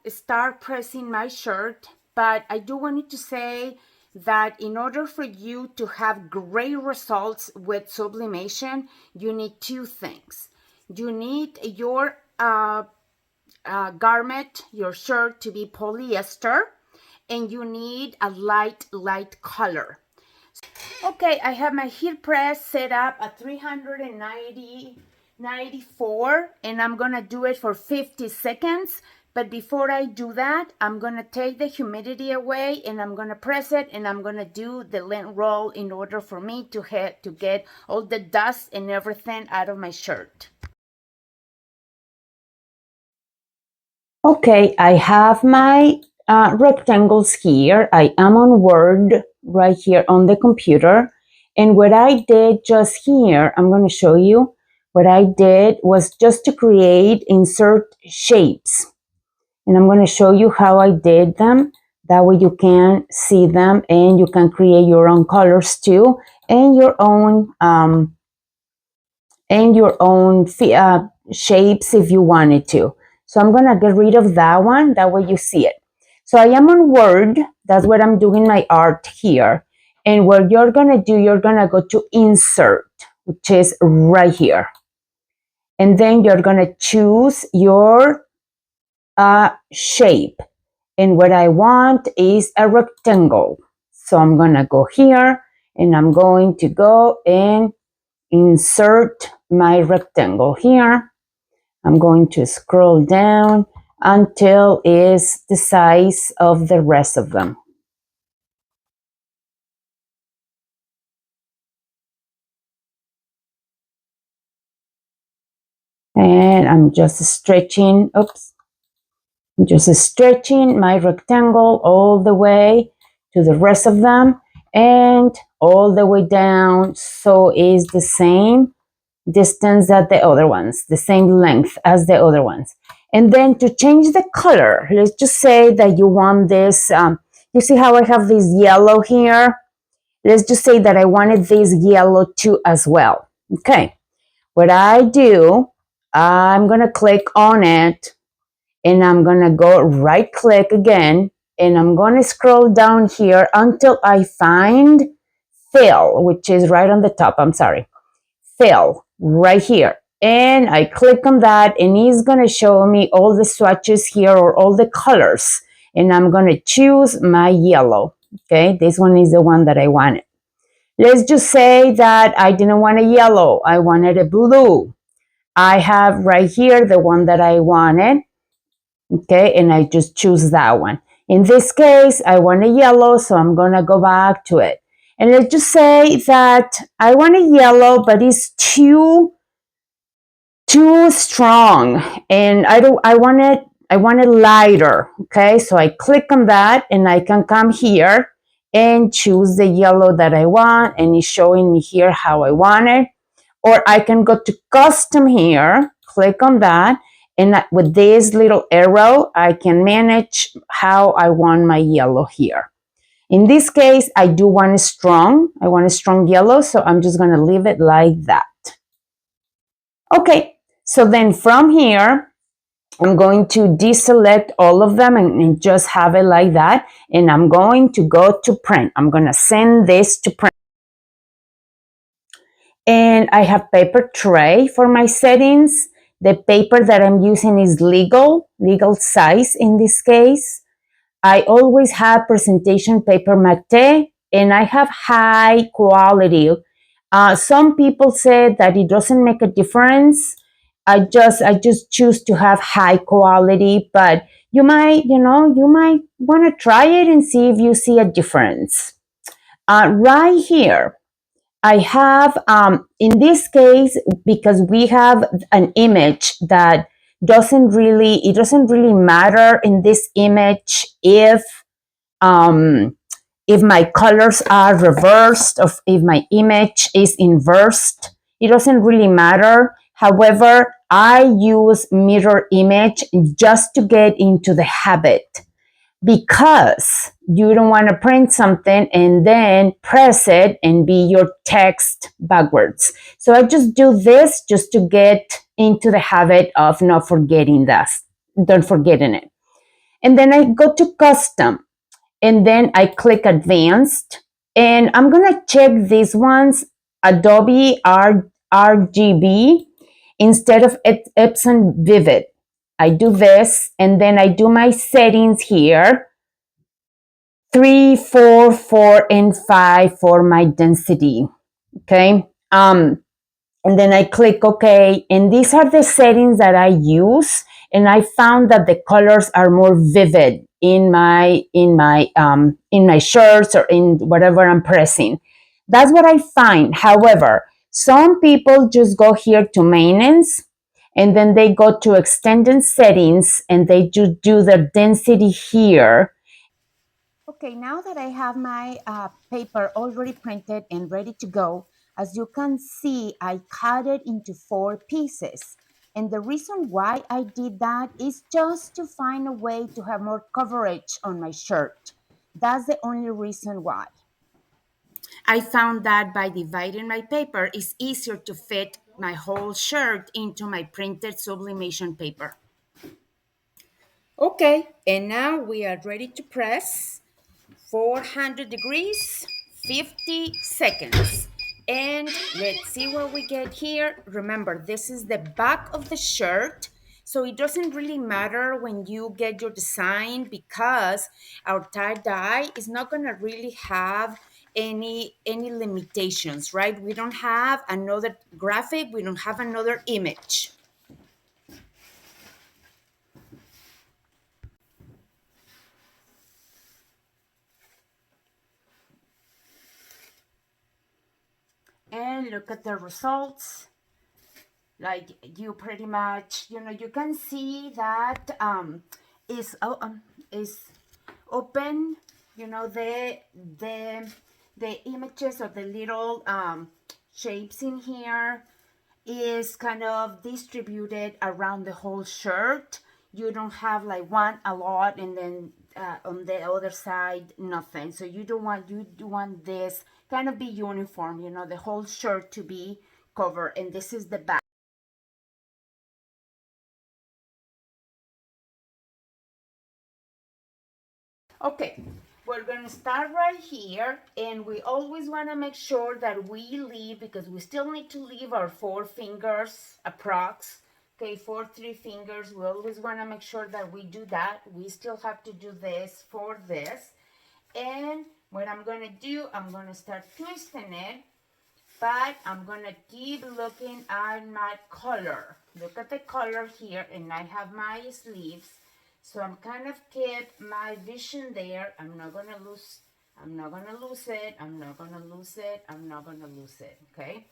start pressing my shirt, but I do want to say that in order for you to have great results with sublimation, you need two things. You need your garment, your shirt, to be polyester, and you need a light color. Okay, I have my heat press set up at 394, and I'm gonna do it for 50 seconds. But before I do that, I'm gonna take the humidity away, and I'm gonna press it, and I'm gonna do the lint roll in order for me to get all the dust and everything out of my shirt. Okay, I have my rectangles here. I am on Word right here on the computer. And what I did just here, I'm going to show you. What I did was just to insert shapes. And I'm going to show you how I did them. That way you can see them and you can create your own colors too, and your own shapes if you wanted to. So I'm gonna get rid of that one, that way you see it. So I am on Word, that's what I'm doing my art here. And what you're gonna do, you're gonna go to Insert, which is right here. And then you're gonna choose your shape. And what I want is a rectangle. So I'm gonna go here and I'm going to go and insert my rectangle here. I'm going to scroll down until it's the size of the rest of them. And I'm just stretching, I'm just stretching my rectangle all the way to the rest of them and all the way down, so it's the same distance that the other ones, the same length as the other ones. And then to change the color, let's just say that you want this, you see how I have this yellow here? Let's just say that I wanted this yellow too as well. Okay, what I do, I'm gonna click on it and I'm gonna go right click again and I'm gonna scroll down here until I find fill, which is right on the top, fill right here, and I click on that and it's going to show me all the swatches here or all the colors, and I'm going to choose my yellow. Okay, this one is the one that I wanted. Let's just say that I didn't want a yellow, I wanted a blue. I have right here the one that I wanted. Okay, and I just choose that one. In this case, I want a yellow, so I'm going to go back to it. And let's just say that I want a yellow, but it's too strong, and I want it lighter. Okay, so I click on that, and I can come here and choose the yellow that I want, and it's showing me here how I want it. Or I can go to custom here, click on that, and with this little arrow, I can manage how I want my yellow here. In this case, I do want a strong. I want a strong yellow, so I'm just going to leave it like that. Okay, so then from here, I'm going to deselect all of them and just have it like that. And I'm going to go to print. I'm going to send this to print. And I have paper tray for my settings. The paper that I'm using is legal size in this case. I always have presentation paper matte, and I have high quality. Some people say that it doesn't make a difference. I just choose to have high quality, but you might want to try it and see if you see a difference. Right here, I have, in this case, because we have an image that it doesn't really matter in this image if my colors are reversed or if my image is inversed. It doesn't really matter. However, I use mirror image just to get into the habit, because you don't want to print something and then press it and be your text backwards. So I just do this just to get into the habit of not forgetting it. And then I go to custom, and then I click advanced, and I'm gonna check these ones, Adobe RGB instead of Epson Vivid. I do this, and then I do my settings here, 3, 4, 4, and 5 for my density. Okay. And then I click OK, and these are the settings that I use, and I found that the colors are more vivid in my shirts or in whatever I'm pressing. That's what I find. However, some people just go here to maintenance, and then they go to extended settings, and they just do the density here. Okay, now that I have my paper already printed and ready to go, as you can see, I cut it into 4 pieces. And the reason why I did that is just to find a way to have more coverage on my shirt. That's the only reason why. I found that by dividing my paper, it's easier to fit my whole shirt into my printed sublimation paper. Okay, and now we are ready to press. 400 degrees, 50 seconds. And let's see what we get here. Remember, this is the back of the shirt. So it doesn't really matter when you get your design, because our tie-dye is not gonna really have any limitations, right? We don't have another graphic, we don't have another image. And look at the results. Like, you pretty much, you can see that is open, the images of the little shapes in here is kind of distributed around the whole shirt. You don't have like one a lot and then on the other side nothing. So you do want this kind of be uniform, the whole shirt to be covered. And this is the back. Okay, we're gonna start right here, and we always wanna make sure that we leave, because we still need to leave our 4 fingers approx. Okay, 3 fingers. We always wanna make sure that we do that. We still have to do this for this. And what I'm gonna do, I'm gonna start twisting it, but I'm gonna keep looking at my color. Look at the color here, and I have my sleeves. So I'm kind of keep my vision there. I'm not gonna lose it. I'm not gonna lose it. I'm not gonna lose it. Okay?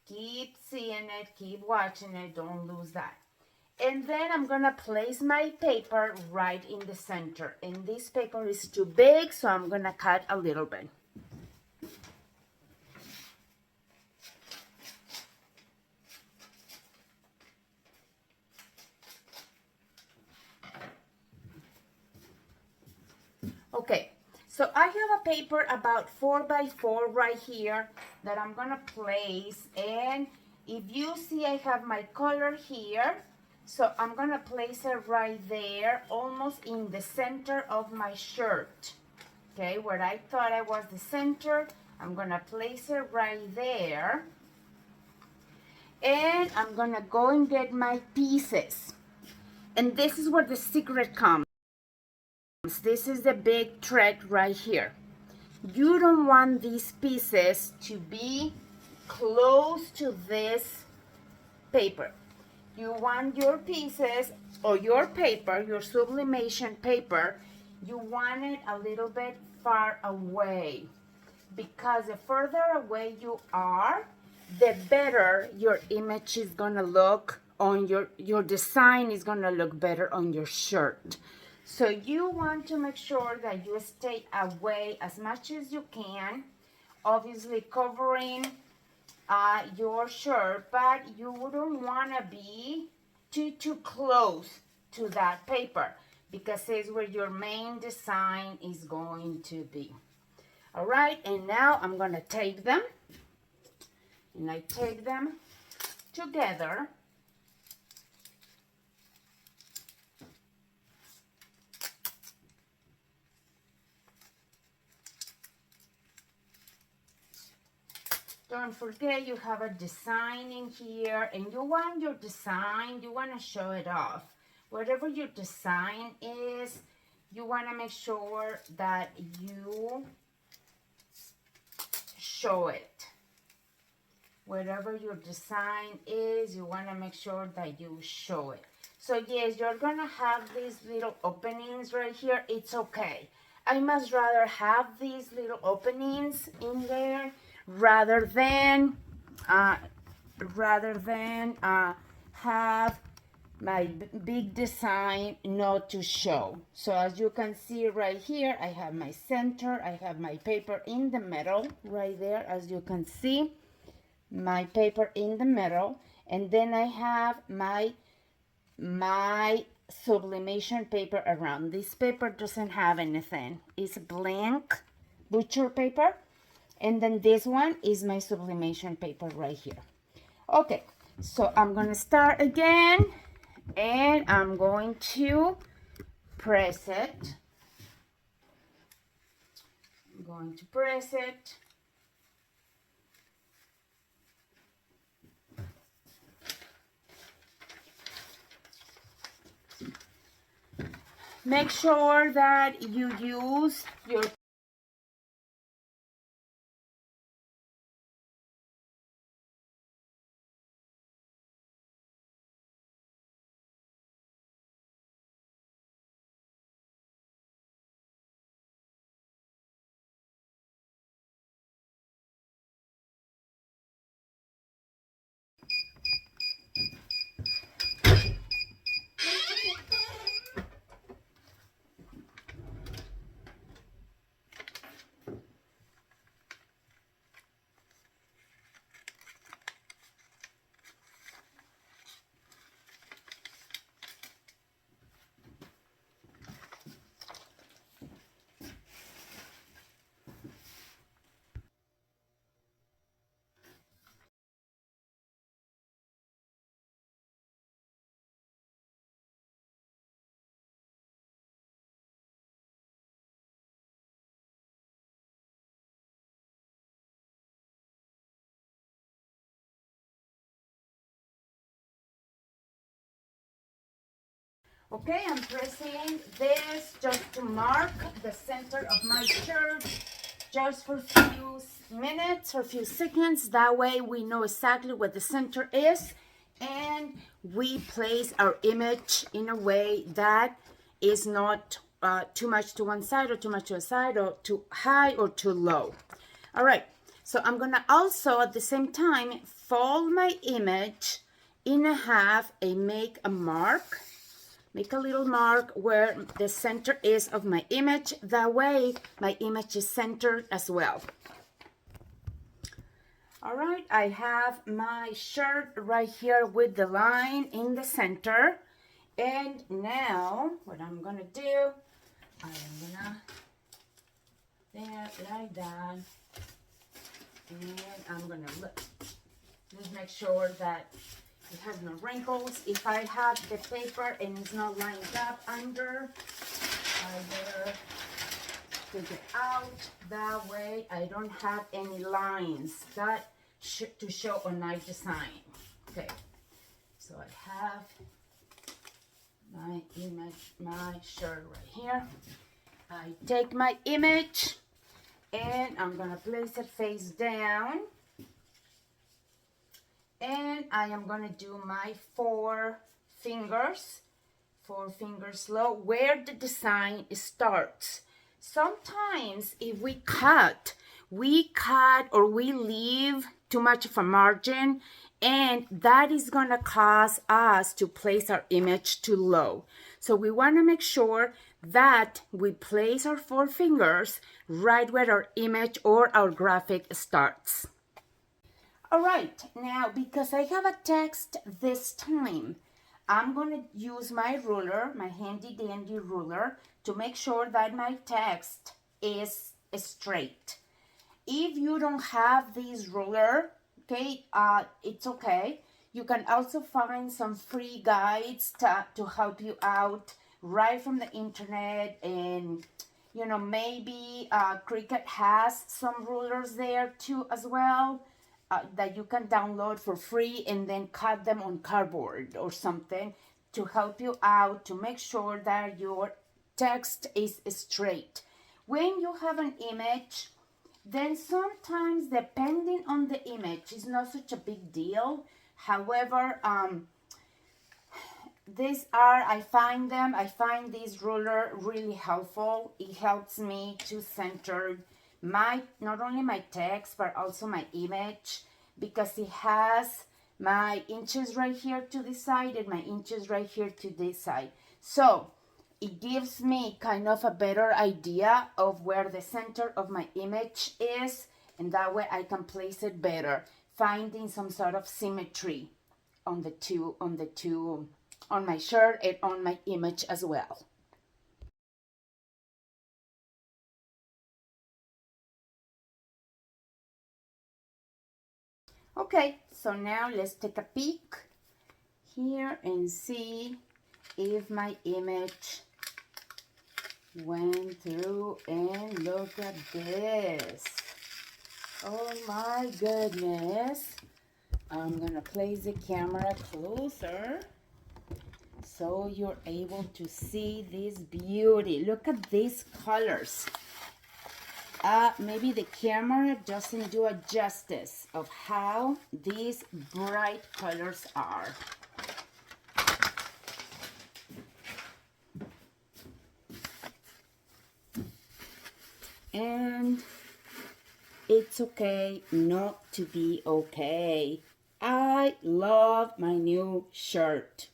Keep seeing it, keep watching it, don't lose that. And then I'm gonna place my paper right in the center. And this paper is too big, so I'm gonna cut a little bit. Okay, so I have a paper about 4 by 4 right here that I'm gonna place, and if you see, I have my color here, so I'm gonna place it right there, almost in the center of my shirt. Okay, where I thought I was the center, I'm gonna place it right there, and I'm gonna go and get my pieces. And this is where the secret comes. This is the big thread right here. You don't want these pieces to be close to this paper. You want your pieces, or your paper, your sublimation paper, you want it a little bit far away, because the further away you are, the better your image is gonna look on your design is gonna look better on your shirt. So you want to make sure that you stay away as much as you can, obviously covering your shirt, but you wouldn't want to be too close to that paper, because it's where your main design is going to be. All right, and now I'm going to take them, and I take them together. Don't forget you have a design in here, and you want your design, you want to show it off. Whatever your design is, you want to make sure that you show it. Whatever your design is, you want to make sure that you show it. So yes, you're going to have these little openings right here. It's okay. I much rather have these little openings in there rather than have my big design not to show. So as you can see right here, I have my center, I have my paper in the middle right there, as you can see, my paper in the middle, and then I have my sublimation paper around. This paper doesn't have anything. It's blank butcher paper, and then this one is my sublimation paper right here. Okay, so I'm gonna start again, and I'm going to press it. I'm going to press it. Make sure that you use your okay, I'm pressing this just to mark the center of my shirt just for a few minutes or a few seconds. That way we know exactly what the center is, and we place our image in a way that is not too much to one side or too much to a side or too high or too low. All right, so I'm gonna also at the same time fold my image in half and make a mark. Make a little mark where the center is of my image. That way, my image is centered as well. All right, I have my shirt right here with the line in the center. And now, what I'm gonna do, I'm gonna, there, like that. And I'm gonna just make sure that it has no wrinkles. If I have the paper and it's not lined up under, I better take it out. That way I don't have any lines that to show on my design. Okay, so I have my image, my shirt right here. I take my image and I'm gonna place it face down. And I am going to do my 4 fingers low where the design starts. Sometimes if we cut or we leave too much of a margin, and that is going to cause us to place our image too low. So we want to make sure that we place our 4 fingers right where our image or our graphic starts. All right, now because I have a text this time, I'm going to use my ruler, my handy dandy ruler, to make sure that my text is straight. If you don't have this ruler, okay, it's okay. You can also find some free guides to help you out right from the internet, and you know, maybe Cricut has some rulers there too as well. that you can download for free and then cut them on cardboard or something to help you out to make sure that your text is straight. When you have an image, then sometimes depending on the image, it's not such a big deal. However, I find this ruler really helpful. It helps me to center not only my text, but also my image, because it has my inches right here to this side and my inches right here to this side. So it gives me kind of a better idea of where the center of my image is, and that way I can place it better, finding some sort of symmetry on on my shirt and on my image as well. Okay, so now let's take a peek here and see if my image went through. And look at this. Oh my goodness. I'm gonna place the camera closer so you're able to see this beauty. Look at these colors. Maybe the camera doesn't do a justice of how these bright colors are. And it's okay not to be okay. I love my new shirt.